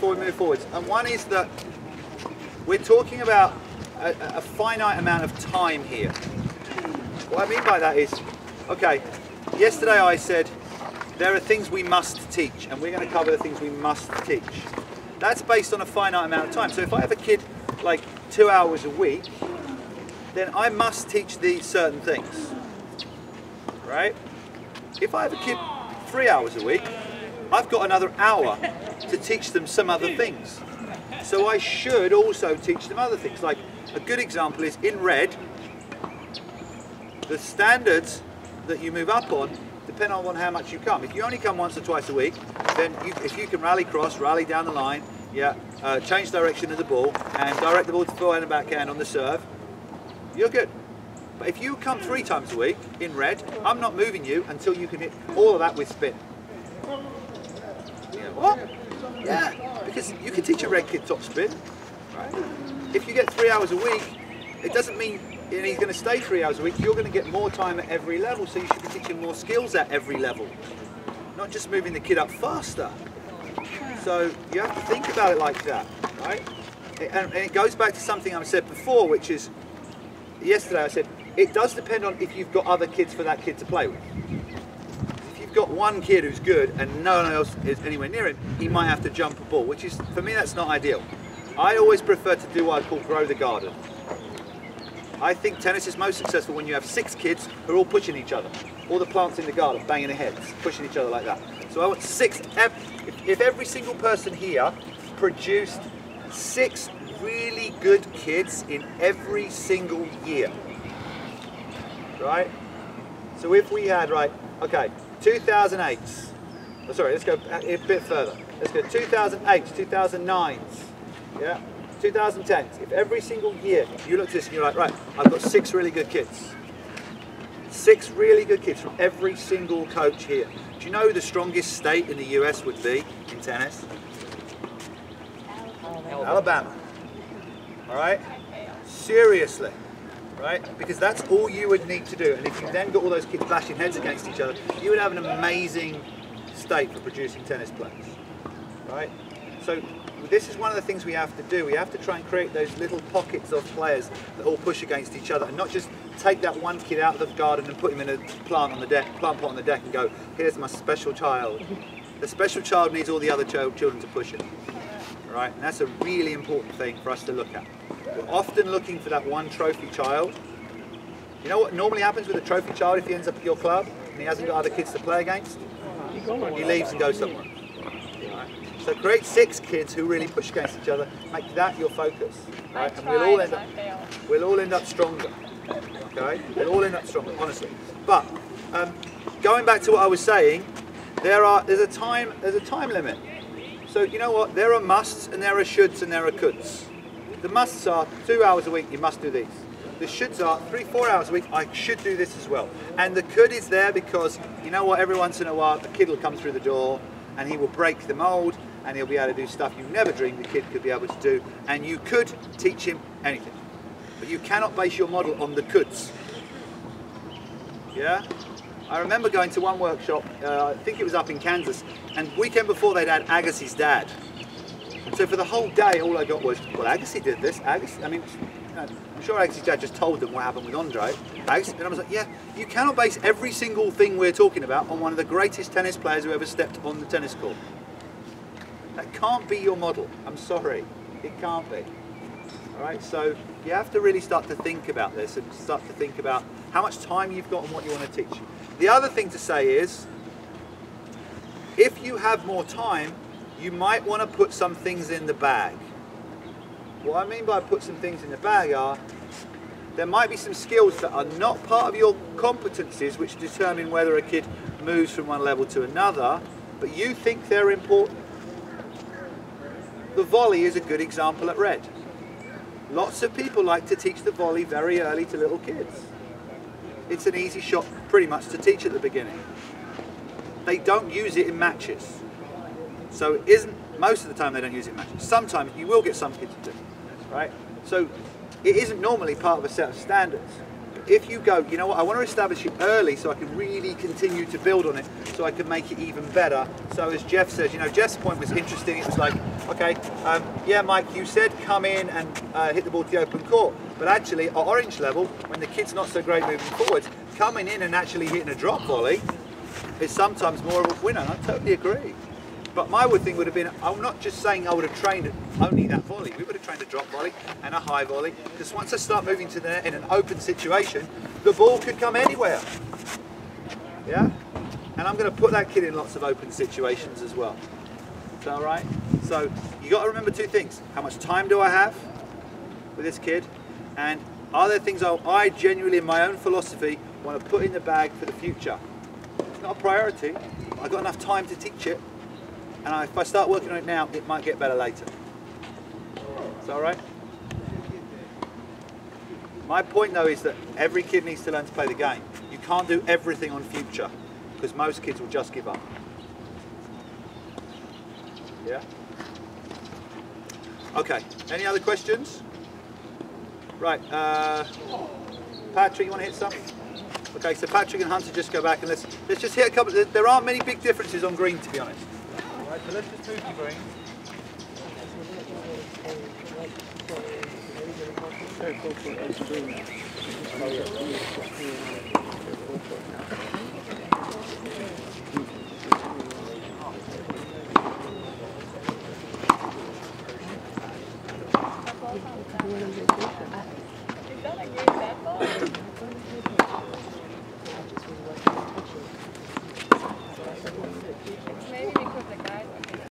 before we move forwards. And one is that we're talking about a finite amount of time here. What I mean by that is, okay, yesterday I said there are things we must teach, and we're going to cover the things we must teach. That's based on a finite amount of time. So if I have a kid like 2 hours a week, then I must teach these certain things, right? If I have a kid 3 hours a week, I've got another hour to teach them some other things. So I should also teach them other things. Like a good example is in red, the standards that you move up on depend on how much you come. If you only come once or twice a week, then if you can rally cross, rally down the line, change direction of the ball and direct the ball to forehand and backhand on the serve, you're good. But if you come 3 times a week in red, I'm not moving you until you can hit all of that with spin. What? Yeah, because you can teach a red kid top spin, right? If you get 3 hours a week, it doesn't mean he's going to stay 3 hours a week. You're going to get more time at every level, so you should be teaching more skills at every level, not just moving the kid up faster. So you have to think about it like that, right? And it goes back to something I said before, which is, yesterday I said, it does depend on if you've got other kids for that kid to play with. If you've got one kid who's good and no one else is anywhere near him, he might have to jump a ball, which is, for me, that's not ideal. I always prefer to do what I call grow the garden. I think tennis is most successful when you have 6 kids who are all pushing each other. All the plants in the garden banging their heads, pushing each other like that. So I want 6, if every single person here produced 6 really good kids in every single year, right? So if we had, right, okay, 2008, oh, sorry, let's go a bit further. Let's go 2008, 2009s, yeah, 2010s. If every single year you look at this and you're like, right, I've got 6 really good kids. 6 really good kids from every single coach here. Do you know who the strongest state in the US would be in tennis? Alabama. All right? Seriously. Right? Because that's all you would need to do. And if you then got all those kids bashing heads against each other, you would have an amazing state for producing tennis players. Right? So this is one of the things we have to do. We have to try and create those little pockets of players that all push against each other, and not just take that one kid out of the garden and put him in a plant on the deck, plant pot on the deck, and go, here's my special child. The special child needs all the other children to push him. Right? And that's a really important thing for us to look at. We're often looking for that one trophy child. You know what normally happens with a trophy child if he ends up at your club and he hasn't got other kids to play against? He leaves and goes somewhere. Right? So create 6 kids who really push against each other. Make that your focus. Right? And we'll all end up stronger. Okay? We'll all end up stronger, honestly. But going back to what I was saying, there's a time limit. So you know what? There are musts and there are shoulds and there are coulds. The musts are 2 hours a week, you must do these. The shoulds are 3-4 hours a week, I should do this as well. And the could is there because, you know what, every once in a while a kid will come through the door and he will break the mold and he'll be able to do stuff you never dreamed the kid could be able to do, and you could teach him anything. But you cannot base your model on the coulds. Yeah? I remember going to one workshop, I think it was up in Kansas, and weekend before they'd had Agassi's dad. So for the whole day, all I got was, well, Agassi did this. Agassi, I mean, I'm sure Agassi's dad just told them what happened with Andre. Agassi, and I was like, yeah, you cannot base every single thing we're talking about on one of the greatest tennis players who ever stepped on the tennis court. That can't be your model. I'm sorry, it can't be. All right, so you have to really start to think about this and start to think about how much time you've got and what you want to teach. The other thing to say is, if you have more time, you might want to put some things in the bag. What I mean by put some things in the bag are, there might be some skills that are not part of your competencies which determine whether a kid moves from one level to another, but you think they're important. The volley is a good example at red. Lots of people like to teach the volley very early to little kids. It's an easy shot pretty much to teach at the beginning. They don't use it in matches. So it isn't, most of the time they don't use it in matches. Sometimes you will get some kids to do, right? So it isn't normally part of a set of standards. if you go, you know what, I want to establish it early so I can really continue to build on it, so I can make it even better. So as Jeff says, you know, Jeff's point was interesting. It was like, okay, yeah, Mike, you said come in and hit the ball to the open court, but actually at orange level, when the kid's not so great moving forwards, coming in and actually hitting a drop volley is sometimes more of a winner. And I totally agree. But my thing would have been, I'm not just saying I would have trained only that volley. We would have trained a drop volley and a high volley, because once I start moving to the net in an open situation, the ball could come anywhere. Yeah? And I'm going to put that kid in lots of open situations as well. Is that all right? So you got to remember two things. How much time do I have with this kid? And are there things I genuinely, in my own philosophy, want to put in the bag for the future? It's not a priority. I've got enough time to teach it. And if I start working on it now, it might get better later. Is that all right? My point though is that every kid needs to learn to play the game. You can't do everything on future, because most kids will just give up. Yeah? Okay, any other questions? Right, Patrick, you want to hit something? Okay, so Patrick and Hunter just go back and let's just hit a couple. There aren't many big differences on green, to be honest. Right, so let's just move to green.